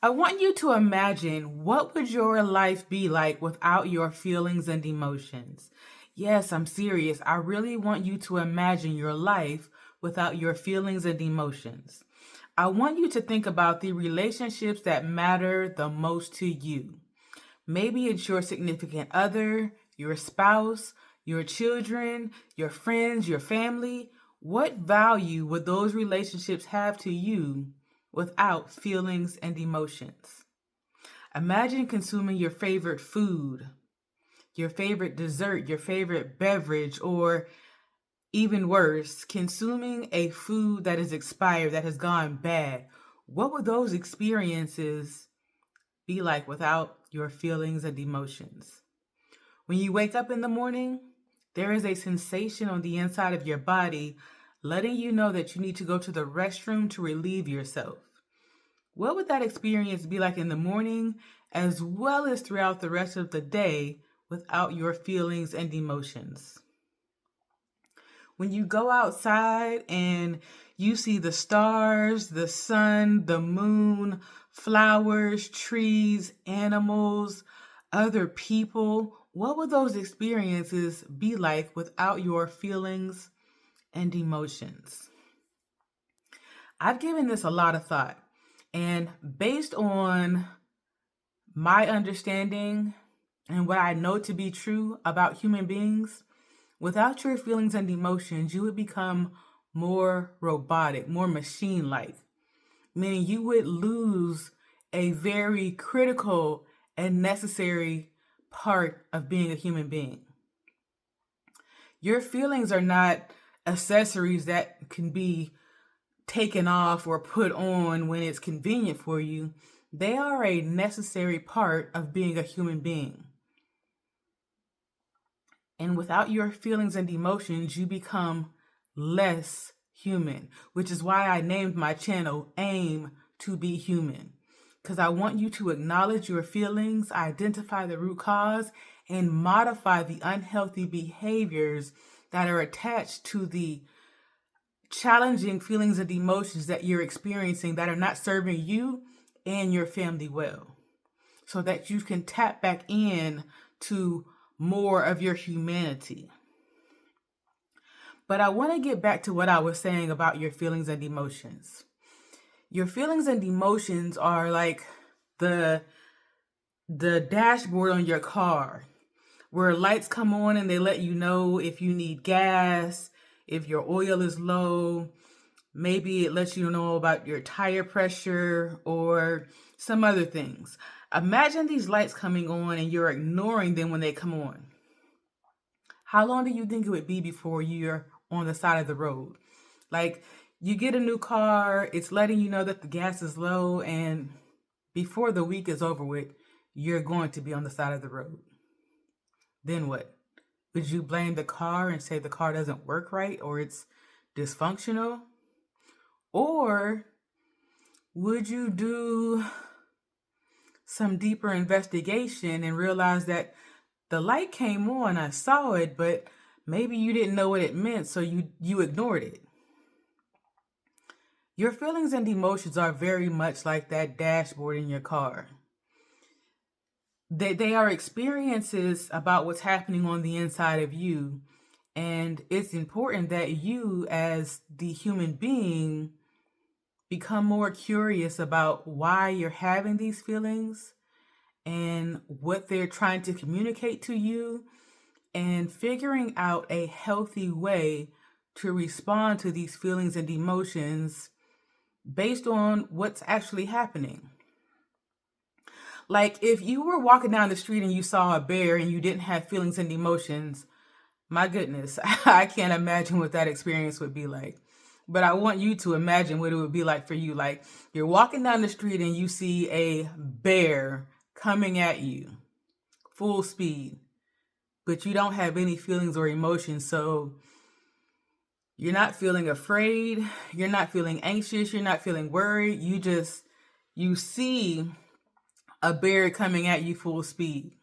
I want you to imagine what would your life be like without your feelings and emotions. Yes, I'm serious. I really want you to imagine your life without your feelings and emotions. I want you to think about the relationships that matter the most to you. Maybe it's your significant other, your spouse, your children, your friends, your family. What value would those relationships have to you without feelings and emotions? Imagine consuming your favorite food, your favorite dessert, your favorite beverage, or even worse, consuming a food that is expired, that has gone bad. What would those experiences be like without your feelings and emotions? When you wake up in the morning, there is a sensation on the inside of your body letting you know that you need to go to the restroom to relieve yourself. What would that experience be like in the morning as well as throughout the rest of the day without your feelings and emotions? When you go outside and you see the stars, the sun, the moon, flowers, trees, animals, other people, what would those experiences be like without your feelings and emotions? I've given this a lot of thought, and based on my understanding and what I know to be true about human beings, without your feelings and emotions, you would become more robotic, more machine like, meaning you would lose a very critical and necessary part of being a human being. Your feelings are not accessories that can be taken off or put on when it's convenient for you. They are a necessary part of being a human being. And without your feelings and emotions, you become less human, which is why I named my channel Aim to Be Human. Because I want you to acknowledge your feelings, identify the root cause, and modify the unhealthy behaviors that are attached to the challenging feelings and emotions that you're experiencing that are not serving you and your family well, so that you can tap back in to more of your humanity. But I want to get back to what I was saying about your feelings and emotions. Your feelings and emotions are like the dashboard on your car, where lights come on and they let you know if you need gas, if your oil is low. Maybe it lets you know about your tire pressure or some other things. Imagine these lights coming on and you're ignoring them when they come on. How long do you think it would be before you're on the side of the road? Like, you get a new car, it's letting you know that the gas is low, and before the week is over with, you're going to be on the side of the road. Then what? Would you blame the car and say the car doesn't work right or it's dysfunctional? Or would you do some deeper investigation and realize that the light came on, I saw it, but maybe you didn't know what it meant, so you ignored it? Your feelings and emotions are very much like that dashboard in your car. They are experiences about what's happening on the inside of you, and it's important that you, as the human being, become more curious about why you're having these feelings and what they're trying to communicate to you, and figuring out a healthy way to respond to these feelings and emotions based on what's actually happening. Like, if you were walking down the street and you saw a bear and you didn't have feelings and emotions, my goodness, I can't imagine what that experience would be like. But I want you to imagine what it would be like for you. Like, you're walking down the street and you see a bear coming at you full speed, but you don't have any feelings or emotions. So you're not feeling afraid, you're not feeling anxious, you're not feeling worried. You see a bear coming at you full speed.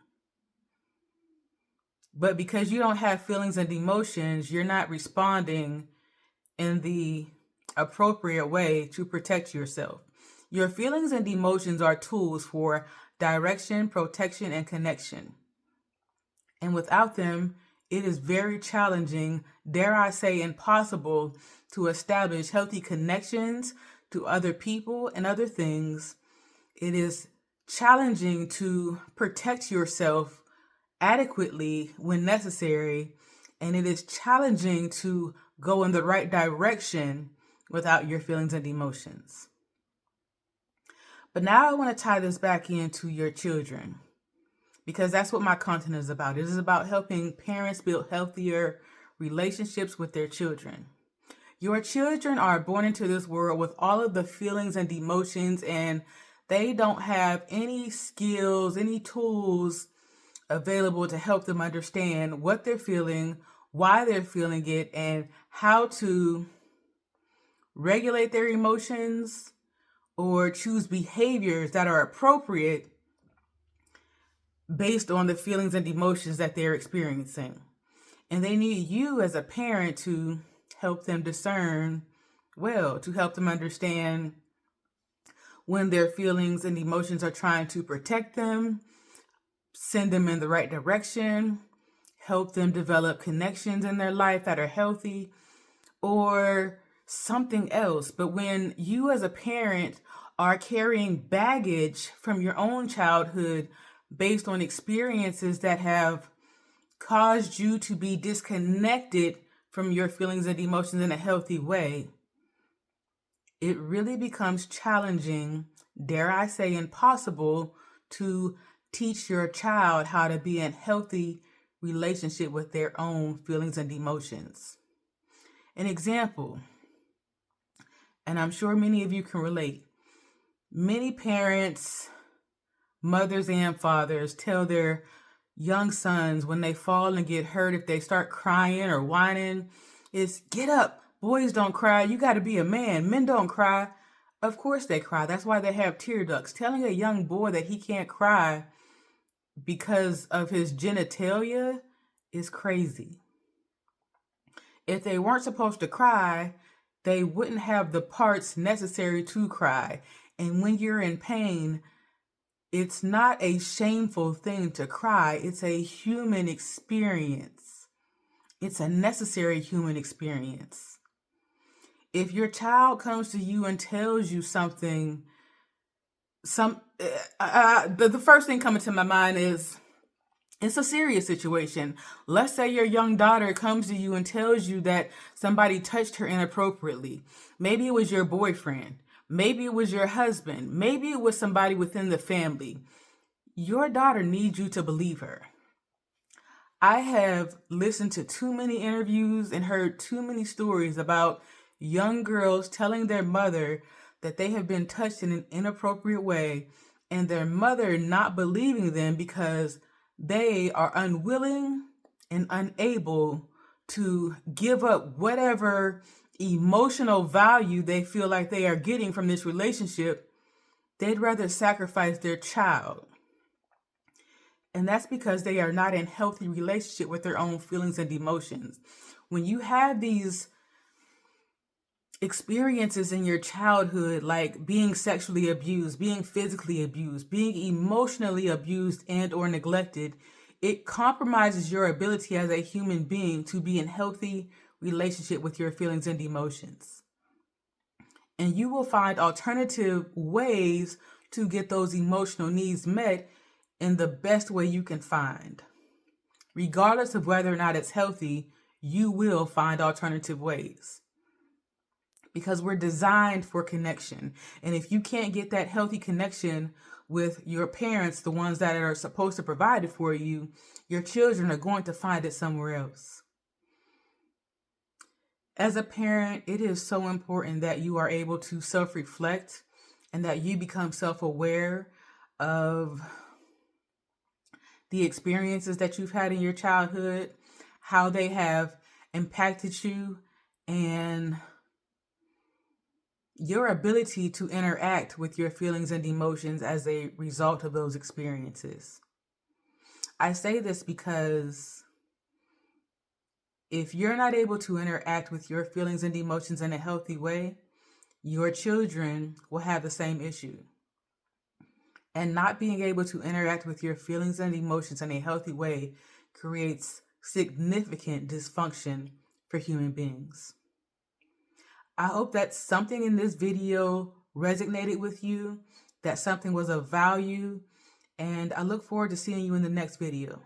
But because you don't have feelings and emotions, you're not responding in the appropriate way to protect yourself. Your feelings and emotions are tools for direction, protection, and connection. And without them, it is very challenging, dare I say impossible, to establish healthy connections to other people and other things. It is challenging to protect yourself adequately when necessary, and it is challenging to go in the right direction without your feelings and emotions. But now I want to tie this back into your children, because that's what my content is about. It is about helping parents build healthier relationships with their children. Your children are born into this world with all of the feelings and emotions, and they don't have any skills, any tools available to help them understand what they're feeling, why they're feeling it, and how to regulate their emotions or choose behaviors that are appropriate based on the feelings and emotions that they're experiencing. And they need you as a parent to help them discern well, to help them understand when their feelings and emotions are trying to protect them, send them in the right direction, help them develop connections in their life that are healthy, or something else. But when you as a parent are carrying baggage from your own childhood based on experiences that have caused you to be disconnected from your feelings and emotions in a healthy way, it really becomes challenging, dare I say impossible, to teach your child how to be in healthy relationship with their own feelings and emotions. An example, and I'm sure many of you can relate, many parents, mothers and fathers, tell their young sons when they fall and get hurt, if they start crying or whining, is get up. Boys don't cry. You got to be a man. Men don't cry. Of course they cry. That's why they have tear ducts. Telling a young boy that he can't cry because of his genitalia is crazy. If they weren't supposed to cry, they wouldn't have the parts necessary to cry. And when you're in pain, it's not a shameful thing to cry. It's a human experience. It's a necessary human experience. If your child comes to you and tells you something, the first thing coming to my mind is it's a serious situation. Let's say your young daughter comes to you and tells you that somebody touched her inappropriately. Maybe it was your boyfriend. Maybe it was your husband. Maybe it was somebody within the family. Your daughter needs you to believe her. I have listened to too many interviews and heard too many stories about young girls telling their mother that they have been touched in an inappropriate way, and their mother not believing them because they are unwilling and unable to give up whatever emotional value they feel like they are getting from this relationship. They'd rather sacrifice their child. And that's because they are not in healthy relationship with their own feelings and emotions. When you have these experiences in your childhood, like being sexually abused, being physically abused, being emotionally abused and or neglected, it compromises your ability as a human being to be in healthy relationship with your feelings and emotions. And you will find alternative ways to get those emotional needs met in the best way you can find. Regardless of whether or not it's healthy, you will find alternative ways. Because we're designed for connection. And if you can't get that healthy connection with your parents, the ones that are supposed to provide it for you, your children are going to find it somewhere else. As a parent, it is so important that you are able to self-reflect and that you become self-aware of the experiences that you've had in your childhood, how they have impacted you, and your ability to interact with your feelings and emotions as a result of those experiences. I say this because if you're not able to interact with your feelings and emotions in a healthy way, your children will have the same issue. And not being able to interact with your feelings and emotions in a healthy way creates significant dysfunction for human beings. I hope that something in this video resonated with you, that something was of value, and I look forward to seeing you in the next video.